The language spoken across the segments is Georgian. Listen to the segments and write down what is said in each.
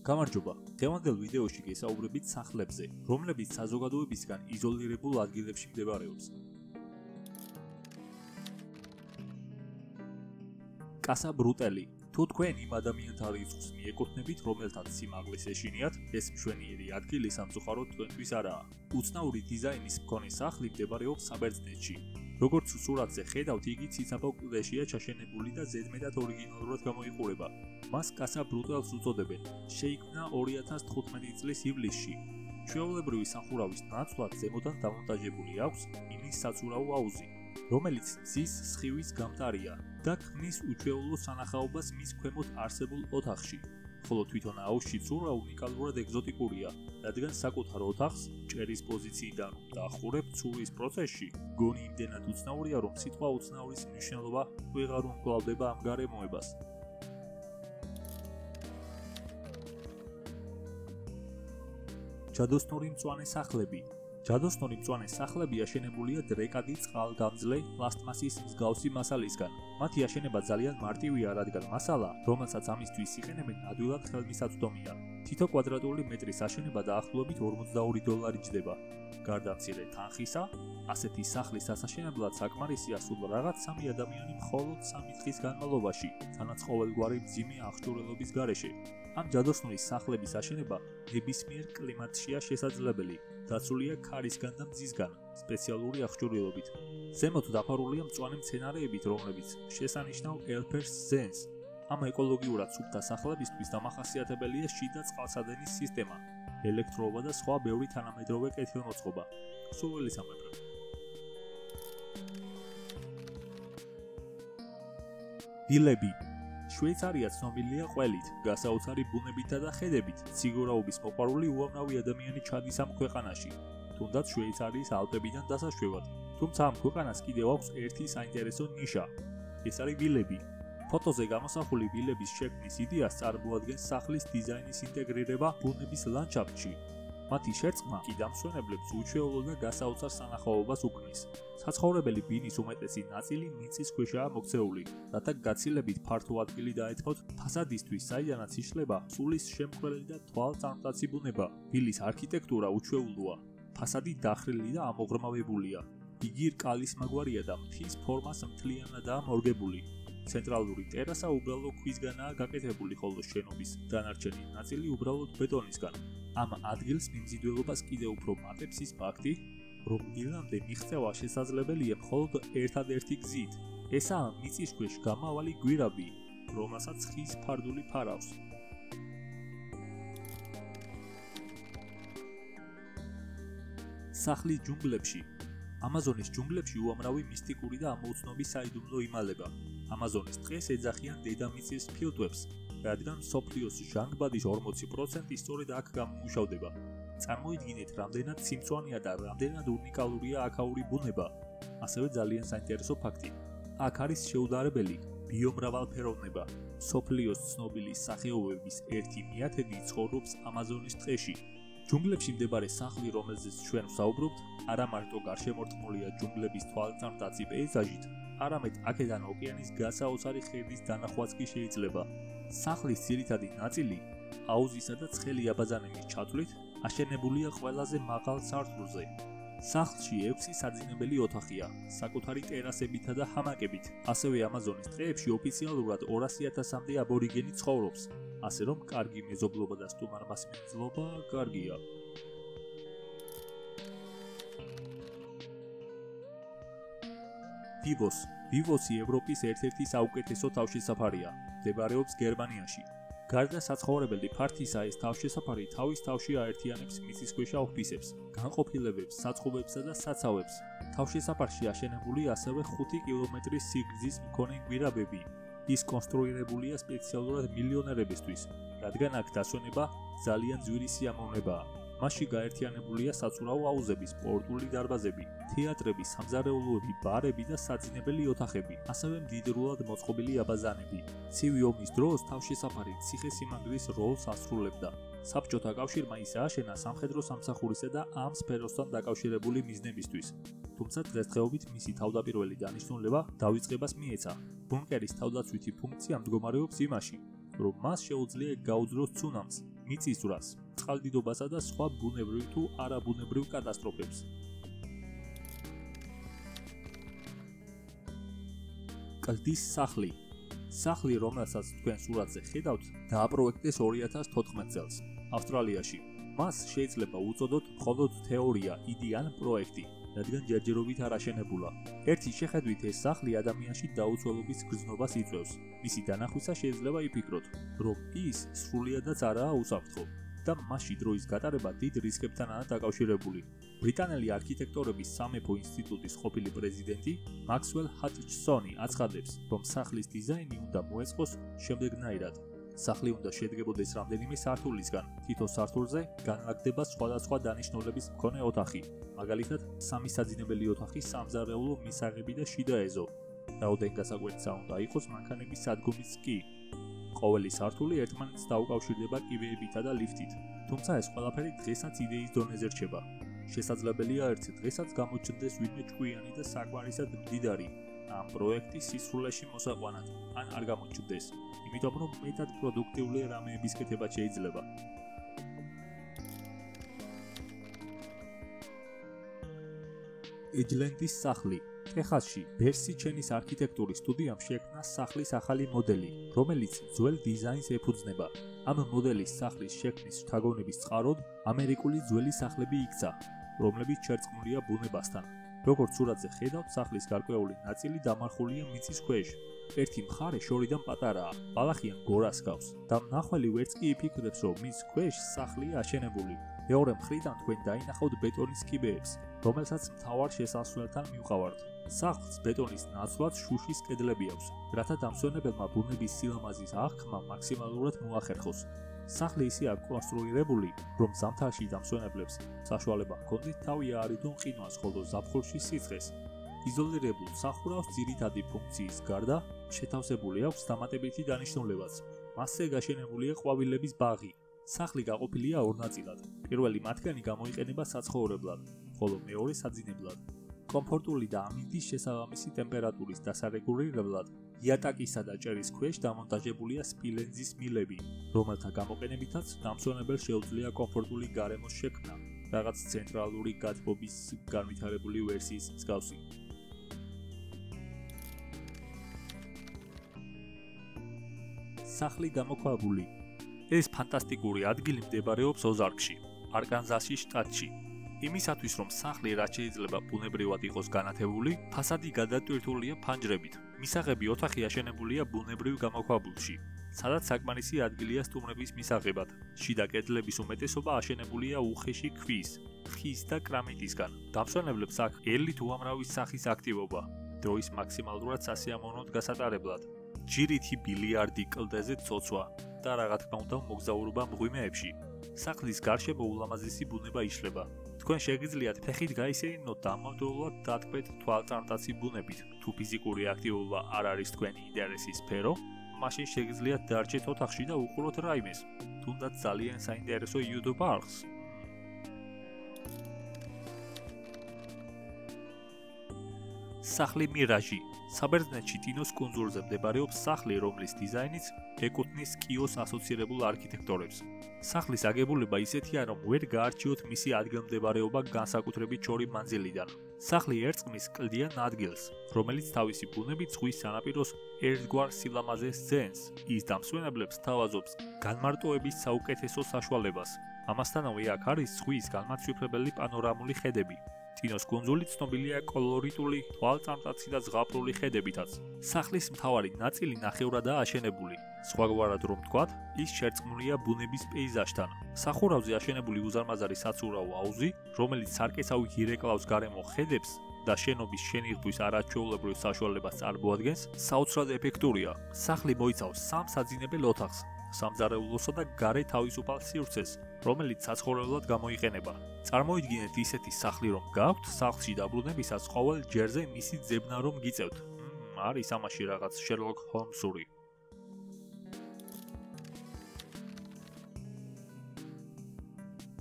გამარჯობა. დღევანდელ ვიდეოში გესაუბრებით სახლებზე, რომლებიც საზოგადოებისგან იზოლირებულ ადგილებში მდებარეობს. კასა ბრუტელი. თუ თქვენ იმ ადამიანთა რიცხვს მიეკუთვნებით, რომელთაც სიმაღლის ეშინიათ, ეს მშვენიერი ადგილი სამწუხაროდ თქვენთვის არაა. უცნაური დიზაინის მქონე სახლი მდებარეობს საბერძნეთში. როგორც სურათზე ხედავთ, იგი ციცაბო კლდეშია ჩაშენებული და ზედმეტად ორიგინალურად გამოიყურება. მას კასა ბრუტელს უწოდებენ. შეიქმნა 2015 წლის ივლისში. ჩვეულებრივი სახურავის ნაცვლად ზემოდან დამონტაჟებული აქვს მინის საცურაო აუზი, რომელიც მზის სხივის გამტარია და ქმნის უჩვეულო სანახაობას მის ქვემოთ არსებულ ოთახში. ხოლო თვითონ აუზში ცურვა უნიკალურად ეგზოტიკურია, რადგან საკუთარ ოთახს ჭერის პოზიციიდან რომ დაახურებ ცურვის პროცესში, გონი იმდენად უცნაურია, რომ სიტყვა უცნაურის მნიშვნელობა ვეღარ უმკლავდება ამ გარემოებას. ჯადოსნური მწვანე სახლები. ჯადოსნური მწვანე სახლები აშენებულია დრეკადი წყალგამძლე პლასტმასის მსგავსი მასალისგან. მათი აშენება ძალიან მარტივია, რადგან მასალა, რომელსაც ამისთვის იყენებენ, ადვილად ხელმისაწვდომია. თითო კვადრატული მეტრის აშენება დაახლოებით $42 ჯდება. გარდა მცირე თანხისა, ასეთი სახლის ასაშენებლად საკმარისია სულ რაღაც 3 ადამიანი მხოლოდ 3 დღის განმავლობაში, თანაც ყოველგვარი მძიმე აღჭურვილობის გარეშე. ამ ჯადოსნური სახლების აშენება ნებისმიერ კლიმატშია შესაძლებელი. დაცულია ქარისგან და მზისგან, სპეციალური აღჭურვილობით. ზემოთ დაფარულია მწვანე მცენარეებით, რომლებიც შესანიშნავ ელფერს ზენს. ამ ეკოლოგიურად სუფთა სახლებისთვის დამახასიათებელია შიდა წყალსადენის სისტემა, ელექტროობა და სხვა ბევრი თანამედროვე კეთილმოწყობა. სურვილი სამეფო. ვილები. შვეიცარია ცნობილია ყველით, გასაოცარი ბუნებითა და ხედებით. სიგურაობის მოყვარული უამრავი ადამიანი ჩადის ამ ქვეყანაში, თუნდაც შვეიცარიის ალპებიდან დასაშვებად. თუმცა ამ ქვეყანას კიდევ აქვს ერთი საინტერესო ნიშა. ეს არის ვილები. ფოტოზე გამოსახული ვილების შექმნის იდეას წარმოადგენს სახლის დიზაინის ინტეგრირება ბუნების ლანდშაფტში. მათი შერწყმა კი დამსვენებლებს უჩვეულო და გასაოცარ სანახაობას უქმნის. საცხოვრებელი ბინის უმეტესი ნაწილი მიწის ქვეშაა მოქცეული, რათა გაცილებით ფართო ადგილი დაეთმოთ ფასადისთვის, საიდანაც იშლება სულის შემკვრელი და თვალწარმტაცი ბუნება. ვილის არქიტექტურა უჩვეულოა. ფასადი დახრილი და ამოღრმავებულია. იგი რკალისმაგვარია და მთის ფორმას მთლიანადაა მორგებული. ცენტრალური ტერასა უბრალო ქვისგანაა გაკეთებული, ხოლო შენობის დანარჩენი ნაწილი უბრალოდ ბეტონისგან. ამ ადგილს მიმზიდველობას კიდევ უფრო მატებს ის ფაქტი, რომ ვილამდე მიღწევა შესაძლებელია მხოლოდ ერთადერთი გზით. ესაა მიწის ქვეშ გამავალი გვირაბი, რომელსაც ხის ფარდული ფარავს. სახლის ჯუნგლებში. ამაზონის ჯუნგლებში უამრავი მისტიკური და ამოუცნობი საიდუმლო იმალება. ამაზონის ტყეს ეძახიან დედამიწის ფილტვებს, რადგან მსოფლიოს ჟანგბადის 40% სწორედ აქ გამომუშავდება. წარმოიდგინეთ, რამდენად სიმწვანეა და რამდენად უნიკალურია აქაური ბუნება. ასევე ძალიან საინტერესო ფაქტი. აქ არის შეუდარებელი ბიომრავალფეროვნება. მსოფლიოს ცნობილი სახეობების 1/10 ცხოვრობს ამაზონის ტყეში. ჯუნგლებში მდებარე სახლი, რომელზეც ჩვენ ვსაუბრობთ, არა მარტო გარშემორტყმულია ჯუნგლების თვალწარმტაცი პეიზაჟით, არამედ აქედან ოკეანის გასაოცარი ხედის დანახვაც კი შეიძლება. სახლის ძირითადი ნაწილი, აუზისა და ცხელი აბაზანების ჩათვლით, აშენებულია ყველაზე მაღალ სართულზე. სახლში 6 საძინებელი ოთახია, საკუთარი ტერასებითა და ჰამაკებით. ასევე ამაზონის ტყეებში ოფიციალურად 200,000-მდე აბორიგენი ცხოვრობს, ასე რომ კარგი მეზობლობა და სტუმარმასპინძლობა კარგია. ვივოს. ვივოსი ევროპის ერთ-ერთი საუკეთესო თავშესაფარია. მდებარეობს გერმანიაში. გარდა საცხოვრებელი ფართისა, ეს თავშესაფარი თავის თავში აერთიანებს მიწისქვეშა ოფისებს, განყოფილებებს, საწყობებსა და საცავებს. თავშესაფარში აშენებული ასევე 5 კილომეტრის სიგრძის მქონე გვირაბები. ის კონსტრუირებულია სპეციალურად მილიონერებისთვის, რადგან აქ დასვენება ძალიან ძვირი სიამოვნებაა. მასში გაერთიანებულია საცურაო აუზები, სპორტული დარბაზები, თეატრები, სამზარეულოები, ბარები და საძინებელი ოთახები, ასევე მდიდრულად მოწყობილი აბაზანები. ცივი ომის დროს თავშესაფარი ციხესიმაგრის როლს ასრულებდა. საბჭოთა კავშირმა ის ააშენა სამხედრო სამსახურისა და ამ სფეროსთან დაკავშირებული მიზნებისთვის. თუმცა დღესდღეობით მისი თავდაპირველი დანიშნულება დავიწყებას მიეცა. ბუნკერის თავდაცვითი ფუნქცია მდგომარეობს იმაში, რომ მას შეუძლია გაუძლოს ცუნამს, მიწისძვრას, წყალდიდობასა და სხვა ბუნებრივ თუ არაბუნებრივ კატასტროფებს. კლდის სახლი. სახლი, რომელსაც თქვენ სურათზე ხედავთ, დააპროექტეს 2014 წელს ავსტრალიაში. მას შეიძლება უწოდოთ მხოლოდ თეორია, იდეა ან პროექტი, რადგან ჯერჯერობით არ აშენებულა. ერთი შეხედვით ეს სახლი ადამიანში დაუცველობის გრძნობას იწვევს. მისი დანახვისას შეიძლება იფიქროთ, რომ ის სრულიადაც არაა უსაფრთხო და მასში დროის გატარება დიდ რისკებთანაა დაკავშირებული. ბრიტანელი არქიტექტორების სამეფო ინსტიტუტის ყოფილი პრეზიდენტი მაქსველ ჰატჩსონი აცხადებს, რომ სახლის დიზაინი უნდა მოეწყოს შემდეგნაირად. სახლი უნდა შედგებოდეს რამდენიმე სართულისგან, თითო სართულზე განლაგდება სხვადასხვა დანიშნულების მქონე ოთახი, მაგალითად, 3 საძინებელი ოთახი, სამზარეულო მისაღები და შიდა ეზო. რაოდენ გასაკვეთისა უნდა იყოს მანქანების სადგომიც კი. ყოველი სართული ერთმანეთს დაუკავშირდება კიბეებითა და ლიფტით, თუმცა ეს ყველაფერი დღესაც იდეის დონეზე რჩება. შესაძლებელია ერთ დღესაც გამოჩნდეს ვინმე ჭკვიანი და საკმარისად მდიდარი ამ პროექტის სისრულეში მოსაყვანად, ან არ გამოჩნდეს, იმიტომ რომ მეტად პროდუქტიული რამეების კეთება შეიძლება. ეჯლენდის სახლი. ტეხასში ბერსი ჩენის არქიტექტურის სტუდიამ შექმნა სახლის ახალი მოდელი, რომელიც ძველ დიზაინს ეფუძნება. ამ მოდელის სახლის შექმნის შთაგონების წყაროდ ამერიკული ძველი სახლები იქცა, რომლებიც შერწყმულია ბუნებასთან. როგორც სურათზე ხედავთ, სახლის გარკვეული ნაწილი დამარხულია მიწის ქვეშ. ერთი მხარე შორიდან პატარაა, ბალახიან გორას გავს და მნახველი ვერც კი იფიქრებს, რომ მის ქვეშ სახლია აშენებული. მეორე მხრიდან თქვენ დაინახავთ ბეტონის კიბეებს, რომელსაც მთავარ შესასვლელთან მივყავართ. სახლს ბეტონის ნაცვლად შუშის კედლები აქვს, რათა დამსვენებელმა ბუნების სილამაზის აღქმა მაქსიმალურად მოახერხოს. სახლი ისეა კონსტრუირებული, რომ ზამთარში დამსვენებლებს საშუალება ჰქონდეთ თავი აარიდონ ყინვას, ხოლო ზაფხულში სიცხეს. იზოლირებულ სახურავს ძირითადი ფუნქციის გარდა შეთავსებული აქვს დამატებითი დანიშნულებაც. მასზე გაშენებულია ყვავილების ბაღი. სახლი გაყოფილია ორ ნაწილად. პირველი მათგანი გამოიყენება საცხოვრებლად, ხოლო მეორე საძინებლად. კომფორტული და ამინდის შესაბამისი ტემპერატურის დასარეგულირებლად იატაკისა და ჭერის ქვეშ დამონტაჟებულია სპილენძის მილები, რომელთა გამოყენებითაც დამსვენებელს შეუძლია კომფორტული გარემოს შექმნა, რაღაც ცენტრალური გათბობის განვითარებული ვერსიის მსგავსი. სახლი გამოქვაბული. ეს ფანტასტიკური ადგილი მდებარეობს ოზარკში, არკანზასის შტატში. იმისათვის, რომ სახლი რაც შეიძლება ბუნებრივად იყოს განათებული, ფასადი გადატვირთულია ფანჯრებით. მისაღები ოთახი აშენებულია ბუნებრივ გამოქვაბულში, სადაც საკმარისი ადგილია სტუმრების მისაღებად. შიდა კედლების უმეტესობა აშენებულია უხეში ქვის, ხის და კრამიტისგან. დამსვენებლებს აქ ელით უამრავი სახის აქტივობა, დროის მაქსიმალურად სასიამოვნოდ გასატარებლად. ჯირითი ბილიარდი კლდეზე ცოცვა და რა თქმა უნდა მოგზაურობა მღვიმეებში. სახლის გარშემო ულამაზესი ბუნება იშლება. თქვენ შეგიძლიათ ფეხით გაისერინოთ და ამავდროულად დათქვეთ თვალწარმტაცი ბუნებით. თუ ფიზიკური აქტივობა არ არის თქვენი ინტერესის სფერო, მაშინ შეგიძლიათ დარჩეთ ოთახში და უყუროთ რაიმეს, თუნდაც ძალიან საინტერესო YouTube არხს. სახლი მირაჟი. საბერძნეთში ტინოს კუნძულზე მდებარეობს სახლი, რომლის დიზაინიც ეკუთვნის კიოს ასოცირებულ არქიტექტორებს. სახლის აგებულება ისეთია, რომ ვერ გაარჩიოთ მისი ადგილმდებარეობა განსაკუთრებით შორი მანძილიდან. სახლი ერწყმის კლდიან ადგილს, რომელიც თავისი ბუნებით ზღვის სანაპიროს ერთგვარ სილამაზეს ძენს. ის დამსვენებლებს თავაზობს განმარტოების საუკეთესო საშუალებას. ამასთანავე აქ არის ზღვის განმაცვიფრებელი პანორამული ხედები. ტინოს კუნძული ცნობილია კოლორიტული, თვალწარმტაცი და ზღაპრული ხედებითაც. სახლის მთავარი ნაწილი ნახევრადაა აშენებული. სხვაგვარად რომ ვთქვათ, ის შერწყმულია ბუნების პეიზაჟთან. სახურავზე აშენებული უზარმაზარი საცურაო აუზი, რომელიც სარკესავით ირეკლავს გარემო ხედებს და შენობის შენიღბვის არაჩვეულებრივ საშუალებას წარმოადგენს, საოცრად ეფექტურია. სახლი მოიცავს 3 საძინებელ ოთახს, სამზარეულოსა და გარე თავისუფალ სივრცეს, რომელიც საცხოვრებლად გამოიყენება. წარმოიდგინეთ ისეთი სახლი რომ გაქვთ, სახლში დაბრუნებისას ყოველ ჯერზე მისი ძებნა რომ გიწევთ. არის ამაში რაღაც შერლოკ ჰოლმსური.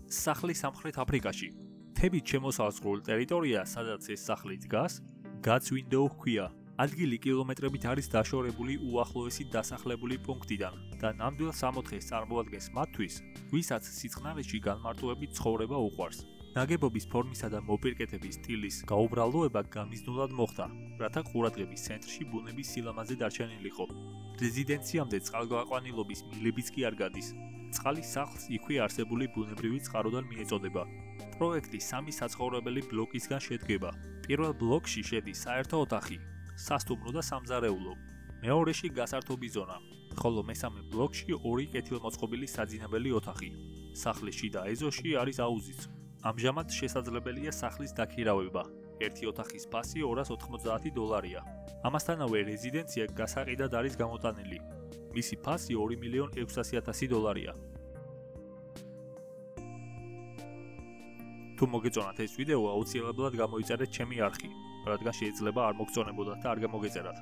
სახლი სამხრეთ აფრიკაში. მთებით შემოსაზღვრულ ტერიტორია, სადაც ეს სახლი დგას, God's Window ჰქვია. ადგილი კილომეტრებით არის დაშორებული უახლოესი დასახლებული პუნქტიდან და ნამდვილ სამოთხეს წარმოადგენს მათთვის, ვისაც სიწყნარში განმარტოებით ცხოვრება უყვარს. ნაგებობის ფორმისა და მოპირკეთების სტილის გაუბრალოება გამიზნულად მოხდა, რათა ყურადღების ცენტრში ბუნების სილამაზე დარჩენილიყო. რეზიდენციამდე წყალგაყვანილობის მილებიც კი არ გადის. წყალი სახლს იქვე არსებული ბუნებრივი წყაროდან მიეწოდება. პროექტი 3 საცხოვრებელი ბლოკისგან შედგება. პირველ ბლოკში შედის საერთო ოთახი, სასტუმრო და სამზარეულო. მეორეში გასართობი ზონა, ხოლო მესამე ბლოკში 2 კეთილმოწყობილი საძინებელი ოთახი. სახლის შიდა ეზოში არის აუზიც. ამჟამად შესაძლებელია სახლის დაქირავება. ერთი ოთახის ფასი $290. ამასთანავე რეზიდენცია გასაყიდად არის გამოტანილი. მისი ფასი $2,600,000. თუ მოგეწონათ ეს ვიდეო, აუცილებლად გამოიწერეთ ჩემი არხი, რადგან შეიძლება არ მოგწონებოდათ და არ გამოგეწერათ.